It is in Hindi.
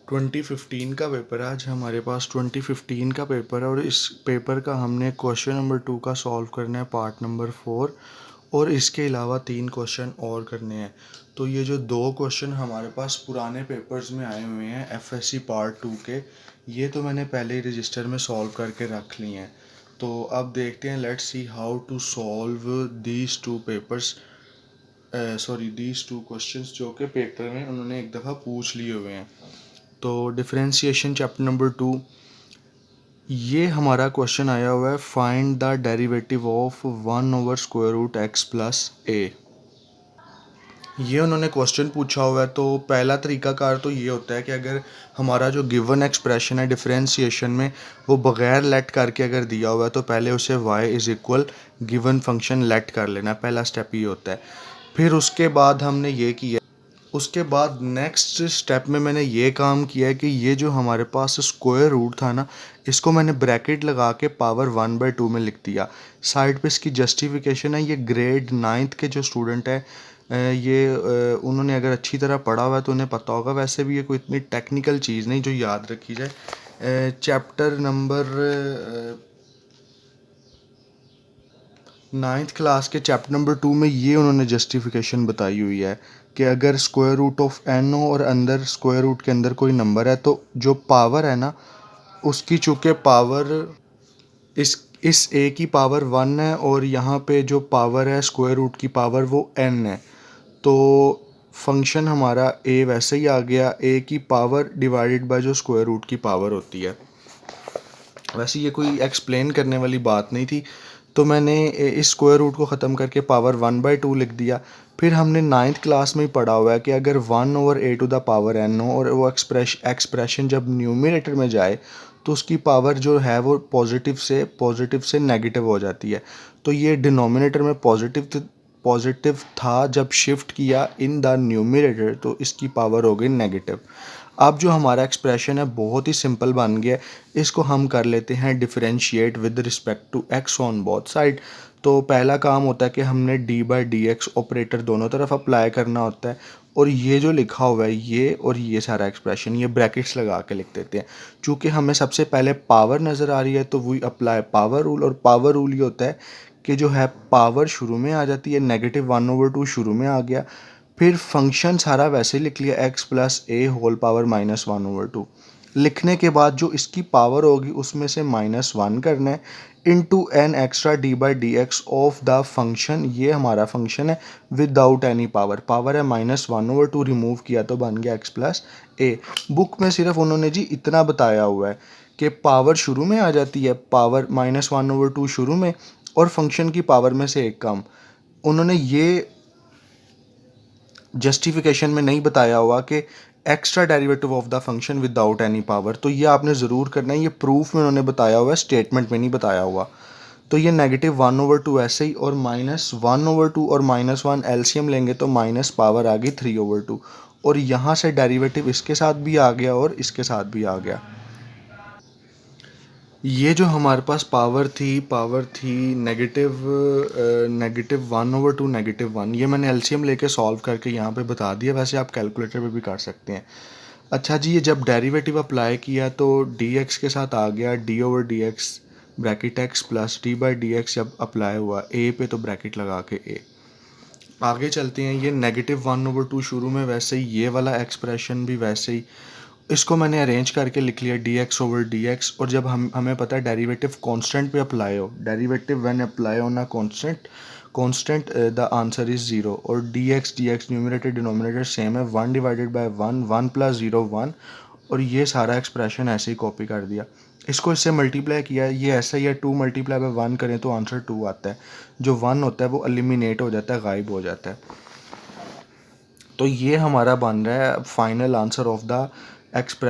2015 का पेपर है। आज हमारे पास 2015 का पेपर है और इस पेपर का हमने क्वेश्चन नंबर 2 का सॉल्व करना है पार्ट नंबर 4 और इसके अलावा 3 क्वेश्चन और करने हैं। तो ये जो 2 क्वेश्चन हमारे पास पुराने पेपर्स में आए हुए हैं एफएससी पार्ट 2 के, ये तो मैंने पहले ही रजिस्टर में सॉल्व करके रख लिए हैं। तो अब देखते हैं, let's see how to solve these two papers these two questions जो कि पेपर में उन्होंने एक दफ़ा पूछ लिए हुए हैं। तो डिफरेंशिएशन चैप्टर नंबर 2, ये हमारा क्वेश्चन आया हुआ है, find the derivative of 1/√x plus a। ये उन्होंने क्वेश्चन पूछा हुआ है। तो पहला तरीकाकार तो ये होता है कि अगर हमारा जो गिवन एक्सप्रेशन है डिफरेंशिएशन में वो बग़ैर लेट करके अगर दिया हुआ है तो पहले उसे y is equal given function let कर लेना। पहला स्टेप ये होता है। फिर उसके बाद हमने ये किया, उसके बाद नेक्स्ट स्टेप में मैंने ये काम किया है कि ये जो हमारे पास स्क्वायर रूट था ना, इसको मैंने ब्रैकेट लगा के पावर 1/2 में लिख दिया। साइड पे इसकी जस्टिफिकेशन है, ये ग्रेड 9th के जो स्टूडेंट है उन्होंने अगर अच्छी तरह पढ़ा हुआ है तो उन्हें पता होगा। वैसे भी ये कोई इतनी टेक्निकल चीज़ नहीं जो याद रखी जाए। चैप्टर नंबर 9th क्लास के चैप्टर नंबर 2 में ये उन्होंने जस्टिफिकेशन बताई हुई है कि अगर स्क्वायर रूट ऑफ n हो और अंदर स्क्वायर रूट के अंदर कोई नंबर है तो जो पावर है ना उसकी चूँकि पावर इस a की पावर 1 है और यहाँ पे जो पावर है स्क्वायर रूट की पावर वो n है, तो फंक्शन हमारा a वैसे ही आ गया, a की पावर डिवाइडेड बाय जो स्क्वायर रूट की पावर होती है। वैसे ये कोई एक्सप्लेन करने वाली बात नहीं थी, तो मैंने इस स्क्वायर रूट को ख़त्म करके पावर 1/2 लिख दिया। फिर हमने 9th क्लास में ही पढ़ा हुआ है कि अगर 1/a⁴n हो और वो एक्सप्रेशन जब न्यूमरेटर में जाए तो उसकी पावर जो है वो पॉजिटिव से नेगेटिव हो जाती है। तो ये डिनोमिनेटर में पॉजिटिव था, जब शिफ्ट किया इन द न्यूमरेटर तो इसकी पावर हो गई नेगेटिव। अब जो हमारा एक्सप्रेशन है बहुत ही सिंपल बन गया। इसको हम कर लेते हैं differentiate with respect to x on both side. तो पहला काम होता है कि हमने d/dx ऑपरेटर दोनों तरफ अप्लाई करना होता है और ये जो लिखा हुआ है ये और ये सारा एक्सप्रेशन ये ब्रैकेट्स लगा के लिख देते हैं। चूँकि हमें सबसे पहले पावर नज़र आ रही है तो वही अप्लाई पावर रूल, और पावर रूल ये होता है कि जो है पावर शुरू में आ जाती है, -1/2 शुरू में आ गया, फिर फंक्शन सारा वैसे लिख लिया x plus a whole power -1/2। लिखने के बाद जो इसकी पावर होगी उसमें से -1 करना है into n extra d/dx of the function. ये हमारा फंक्शन है विदाउट एनी पावर है -1/2, रिमूव किया तो बन गया x प्लस a। बुक में सिर्फ उन्होंने जी इतना बताया हुआ है कि पावर शुरू में आ जाती है, पावर -1/2 शुरू में और फंक्शन की पावर में से एक कम। उन्होंने ये जस्टिफिकेशन में नहीं बताया हुआ कि extra derivative of the function without any power. तो ये आपने ज़रूर करना है, ये प्रूफ में उन्होंने बताया हुआ है, स्टेटमेंट में नहीं बताया हुआ। तो ये -1/2 ऐसे ही, और -1/2 और -1 एलसीएम लेंगे तो माइनस पावर आ गई 3/2, और यहाँ से डेरिवेटिव इसके साथ भी आ गया और इसके साथ भी आ गया। ये जो हमारे पास पावर थी -1/2 ये मैंने एलसीएम लेके सॉल्व करके यहाँ पे बता दिया। वैसे आप कैलकुलेटर पे भी कर सकते हैं। अच्छा जी, ये जब डेरिवेटिव अप्लाई किया तो dx के साथ आ गया d/dx bracket x plus d/dx जब अप्लाई हुआ a पे तो ब्रैकेट लगा के a। आगे चलते हैं। ये -1/2 शुरू में वैसे ही, ये वाला एक्सप्रेशन भी वैसे ही, इसको मैंने अरेंज करके लिख लिया dx/dx। और जब हमें पता है डेरिवेटिव कांस्टेंट पे अप्लाई हो, derivative when apply on a constant the answer is 0, और dx न्यूमरेटर डिनोमिनेटर सेम है, 1/1 1 + 0 1, और ये सारा एक्सप्रेशन ऐसे ही कॉपी कर दिया। इसको इससे मल्टीप्लाई किया, ये ऐसा ही है, 2 × 1 करें तो आंसर 2 आता है। जो 1 होता है वो एलिमिनेट हो जाता है, गायब हो जाता है। तो ये हमारा बन रहा है final answer of the expression.